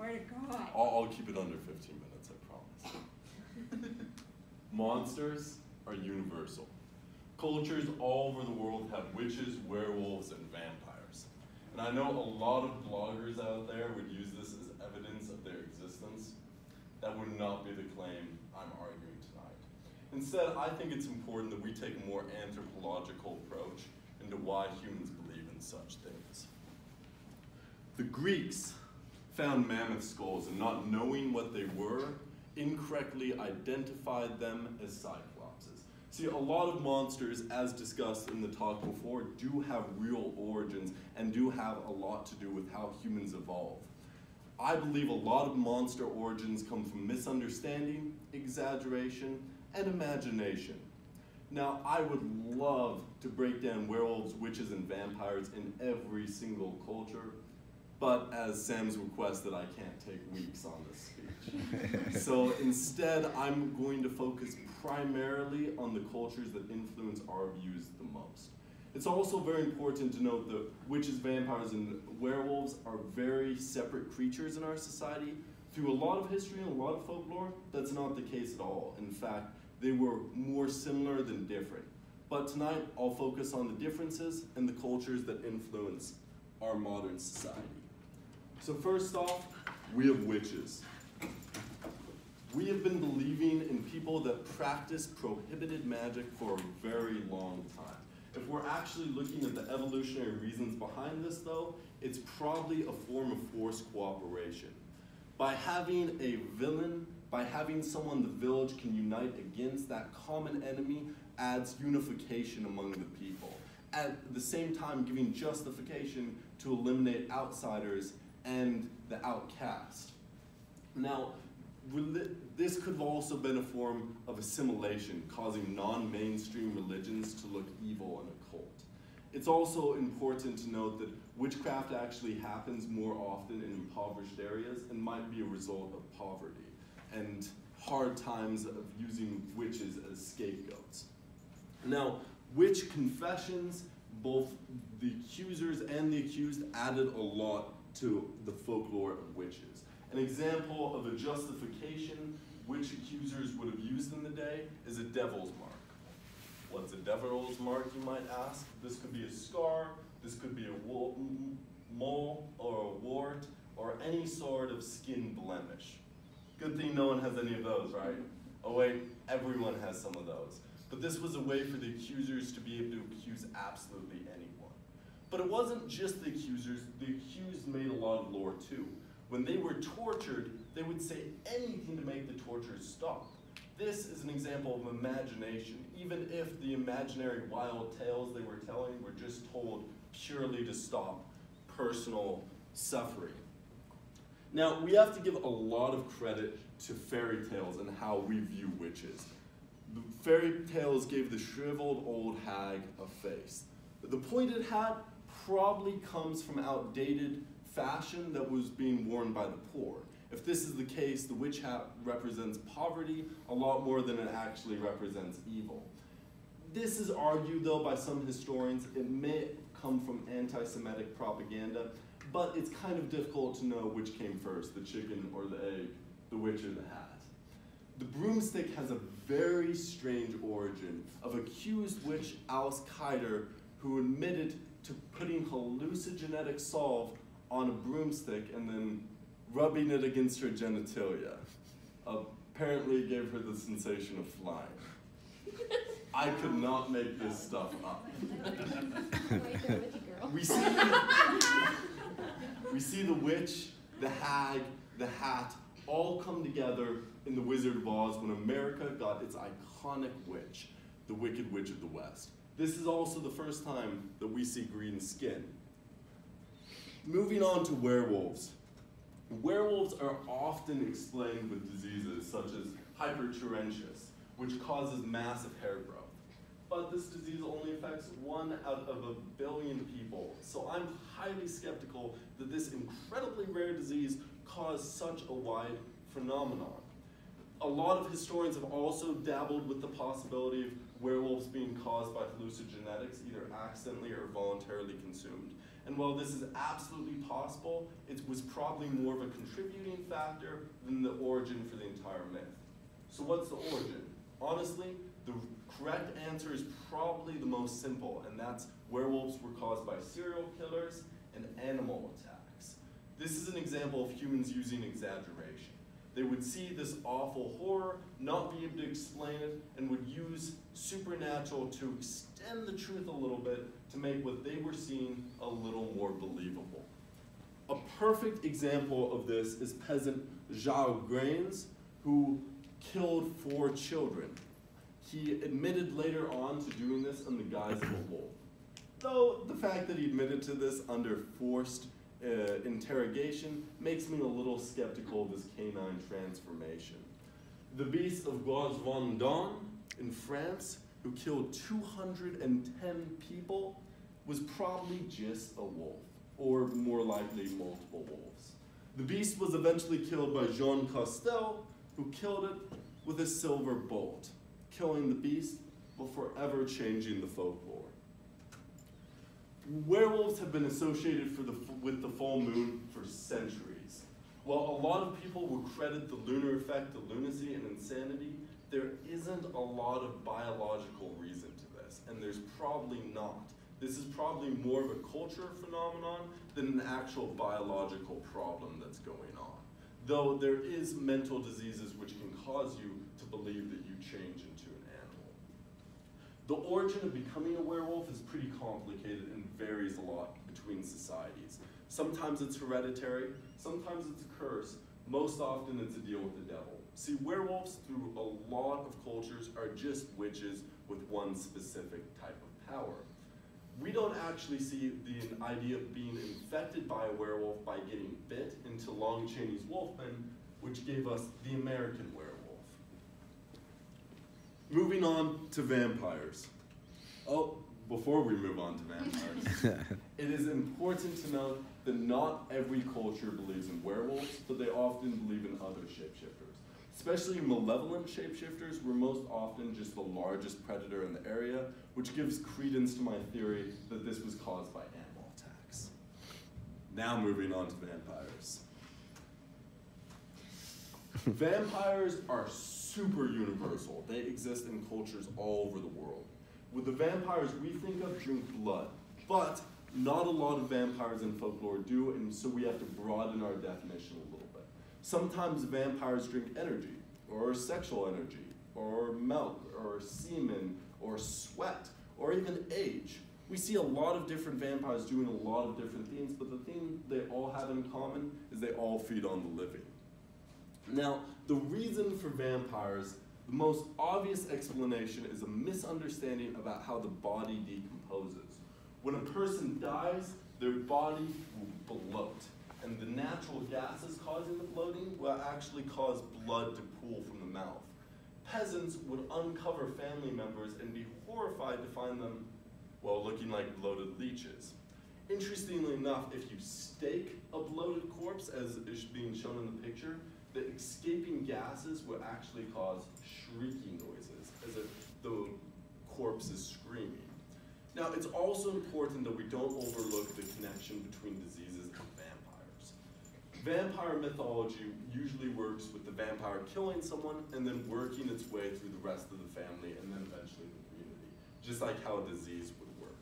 Swear to God. I'll keep it under 15 minutes, I promise. Monsters are universal. Cultures all over the world have witches, werewolves, and vampires. And I know a lot of bloggers out there would use this as evidence of their existence. That would not be the claim I'm arguing tonight. Instead, I think it's important that we take a more anthropological approach into why humans believe in such things. The Greeks found mammoth skulls and, not knowing what they were, incorrectly identified them as cyclopses. See, a lot of monsters, as discussed in the talk before, do have real origins and do have a lot to do with how humans evolve. I believe a lot of monster origins come from misunderstanding, exaggeration, and imagination. Now, I would love to break down werewolves, witches, and vampires in every single culture, but as Sam's requested, I can't take weeks on this speech. So instead, I'm going to focus primarily on the cultures that influence our views the most. It's also very important to note that witches, vampires, and werewolves are very separate creatures in our society. Through a lot of history and a lot of folklore, that's not the case at all. In fact, they were more similar than different. But tonight, I'll focus on the differences and the cultures that influence our modern society. So first off, we have witches. We have been believing in people that practice prohibited magic for a very long time. If we're actually looking at the evolutionary reasons behind this, though, it's probably a form of forced cooperation. By having a villain, by having someone the village can unite against, that common enemy adds unification among the people. At the same time, giving justification to eliminate outsiders and the outcast. Now, this could have also been a form of assimilation, causing non-mainstream religions to look evil and occult. It's also important to note that witchcraft actually happens more often in impoverished areas and might be a result of poverty and hard times of using witches as scapegoats. Now, witch confessions, both the accusers and the accused added a lot to the folklore of witches. An example of a justification which accusers would have used in the day is a devil's mark. What's a devil's mark, you might ask? This could be a scar, this could be a mole or a wart, or any sort of skin blemish. Good thing no one has any of those, right? Oh wait, everyone has some of those. But this was a way for the accusers to be able to accuse absolutely anyone. But it wasn't just the accusers, the accused made a lot of lore too. When they were tortured, they would say anything to make the torture stop. This is an example of imagination, even if the imaginary wild tales they were telling were just told purely to stop personal suffering. Now, we have to give a lot of credit to fairy tales and how we view witches. The fairy tales gave the shriveled old hag a face. The pointed hat probably comes from outdated fashion that was being worn by the poor. If this is the case, the witch hat represents poverty a lot more than it actually represents evil. This is argued, though, by some historians. It may come from anti-Semitic propaganda, but it's kind of difficult to know which came first, the chicken or the egg, the witch or the hat. The broomstick has a very strange origin of accused witch Alice Kiter, who admitted to putting hallucinogenic salve on a broomstick and then rubbing it against her genitalia. Apparently gave her the sensation of flying. I could not make this stuff up. We see the witch, the hag, the hat all come together in The Wizard of Oz when America got its iconic witch, the Wicked Witch of the West. This is also the first time that we see green skin. Moving on to werewolves. Werewolves are often explained with diseases such as hypertrichosis, which causes massive hair growth. But this disease only affects 1 out of 1 billion people, so I'm highly skeptical that this incredibly rare disease caused such a wide phenomenon. A lot of historians have also dabbled with the possibility of werewolves being caused by hallucinogenics, either accidentally or voluntarily consumed. And while this is absolutely possible, it was probably more of a contributing factor than the origin for the entire myth. So what's the origin? Honestly, the correct answer is probably the most simple, and that's werewolves were caused by serial killers and animal attacks. This is an example of humans using exaggeration. They would see this awful horror, not be able to explain it, and would use supernatural to extend the truth a little bit to make what they were seeing a little more believable. A perfect example of this is peasant Jacques Grains, who killed 4 children. He admitted later on to doing this in the guise of a wolf. Though the fact that he admitted to this under forced interrogation makes me a little skeptical of his canine transformation. The beast of Gauze Vendôme in France, who killed 210 people, was probably just a wolf, or more likely multiple wolves. The beast was eventually killed by Jean Castel, who killed it with a silver bolt, killing the beast but forever changing the folklore. Werewolves have been associated with the full moon for centuries. While a lot of people will credit the lunar effect to lunacy and insanity, there isn't a lot of biological reason to this, and there's probably not. This is probably more of a culture phenomenon than an actual biological problem that's going on. Though there is mental diseases which can cause you to believe that you change into an animal. The origin of becoming a werewolf is pretty complicated and varies a lot between societies. Sometimes it's hereditary, sometimes it's a curse, most often it's a deal with the devil. See, werewolves through a lot of cultures are just witches with one specific type of power. We don't actually see the idea of being infected by a werewolf by getting bit into Long Chaney's Wolfman, which gave us the American werewolf. Moving on to vampires. Oh, before we move on to vampires, it is important to note that not every culture believes in werewolves, but they often believe in other shapeshifters. Especially malevolent shapeshifters were most often just the largest predator in the area, which gives credence to my theory that this was caused by animal attacks. Now moving on to vampires. Vampires are super universal. They exist in cultures all over the world. With the vampires we think of drink blood, but not a lot of vampires in folklore do, and so we have to broaden our definition a little bit. Sometimes vampires drink energy, or sexual energy, or milk, or semen, or sweat, or even age. We see a lot of different vampires doing a lot of different things, but the thing they all have in common is they all feed on the living. Now, the reason for vampires, the most obvious explanation is a misunderstanding about how the body decomposes. When a person dies, their body will bloat, and the natural gases causing the bloating will actually cause blood to pool from the mouth. Peasants would uncover family members and be horrified to find them, well, looking like bloated leeches. Interestingly enough, if you stake a bloated corpse, as is being shown in the picture, the escaping gases will actually cause shrieking noises, as if the corpse is screaming. Now, it's also important that we don't overlook the connection between diseases and vampires. Vampire mythology usually works with the vampire killing someone and then working its way through the rest of the family and then eventually the community, just like how a disease would work.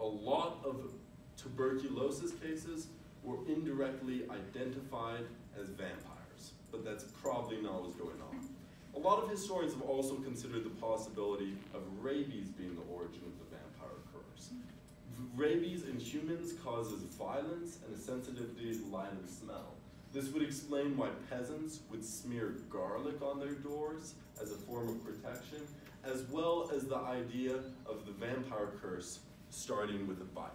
A lot of tuberculosis cases were indirectly identified as vampires, but that's probably not what's going on. A lot of historians have also considered the possibility of rabies being the origin of the vampire curse. Rabies in humans causes violence and a sensitivity to light and smell. This would explain why peasants would smear garlic on their doors as a form of protection, as well as the idea of the vampire curse starting with a bite.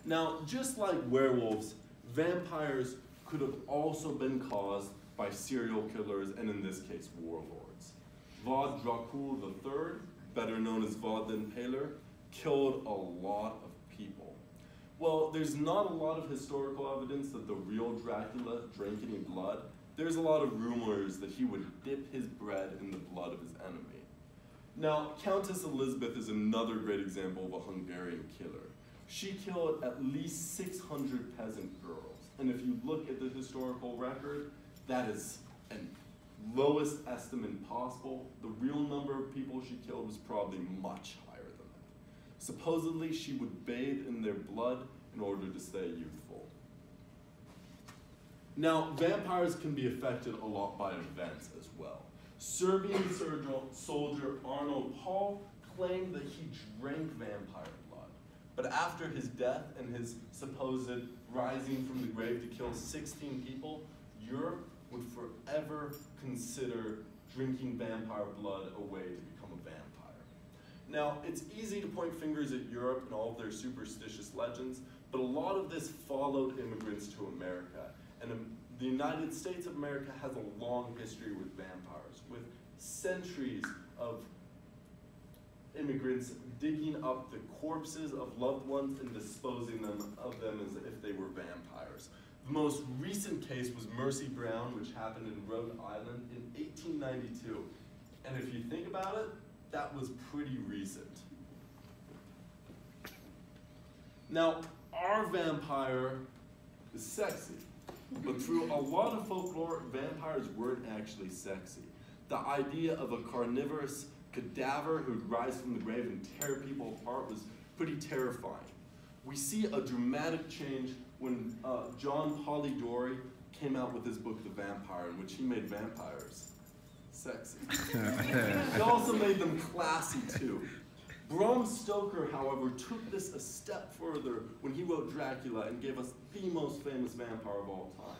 Now, just like werewolves, vampires could have also been caused by serial killers, and in this case, warlords. Vlad Dracul III, better known as Vlad the Impaler, killed a lot of people. Well, there's not a lot of historical evidence that the real Dracula drank any blood. There's a lot of rumors that he would dip his bread in the blood of his enemy. Now, Countess Elizabeth is another great example of a Hungarian killer. she killed at least 600 peasant girls. And if you look at the historical record, that is an lowest estimate possible. The real number of people she killed was probably much higher than that. Supposedly, she would bathe in their blood in order to stay youthful. Now, vampires can be affected a lot by events as well. Serbian soldier Arnold Paul claimed that he drank vampire blood. But after his death and his supposed rising from the grave to kill 16 people, Europe would forever consider drinking vampire blood a way to become a vampire. Now, it's easy to point fingers at Europe and all of their superstitious legends, but a lot of this followed immigrants to America. And the United States of America has a long history with vampires, with centuries of immigrants digging up the corpses of loved ones and disposing of them as if they were vampires. The most recent case was Mercy Brown, which happened in Rhode Island in 1892. And if you think about it, that was pretty recent. Now, our vampire is sexy, but through a lot of folklore, vampires weren't actually sexy. The idea of a carnivorous cadaver who'd rise from the grave and tear people apart was pretty terrifying. We see a dramatic change when John Polidori came out with his book, The Vampire, in which he made vampires sexy. He also made them classy too. Bram Stoker, however, took this a step further when he wrote Dracula and gave us the most famous vampire of all time.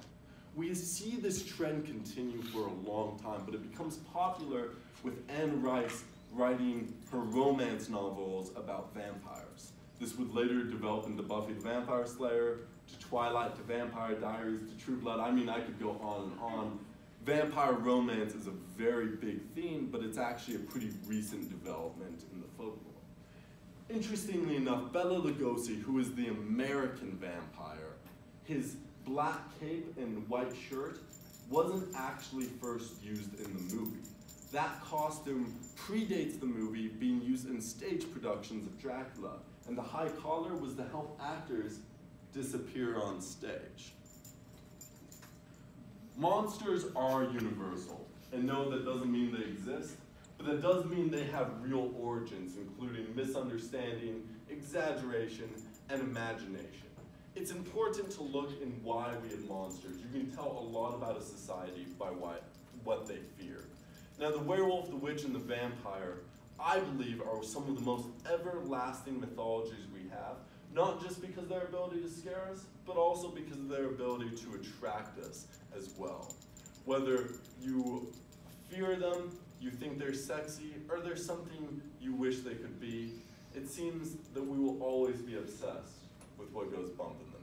We see this trend continue for a long time, but it becomes popular with Anne Rice writing her romance novels about vampires. This would later develop into Buffy the Vampire Slayer, to Twilight, to Vampire Diaries, to True Blood. I mean, I could go on and on. Vampire romance is a very big theme, but it's actually a pretty recent development in the folklore. Interestingly enough, Bela Lugosi, who is the American vampire, his black cape and white shirt wasn't actually first used in the movie. That costume predates the movie being used in stage productions of Dracula, and the high collar was to help actors disappear on stage. Monsters are universal, and no, that doesn't mean they exist, but that does mean they have real origins, including misunderstanding, exaggeration, and imagination. It's important to look in why we have monsters. You can tell a lot about a society by what they fear. Now, the werewolf, the witch, and the vampire, I believe, are some of the most everlasting mythologies we have, not just because of their ability to scare us, but also because of their ability to attract us as well. Whether you fear them, you think they're sexy, or they're something you wish they could be, it seems that we will always be obsessed with what goes bump in the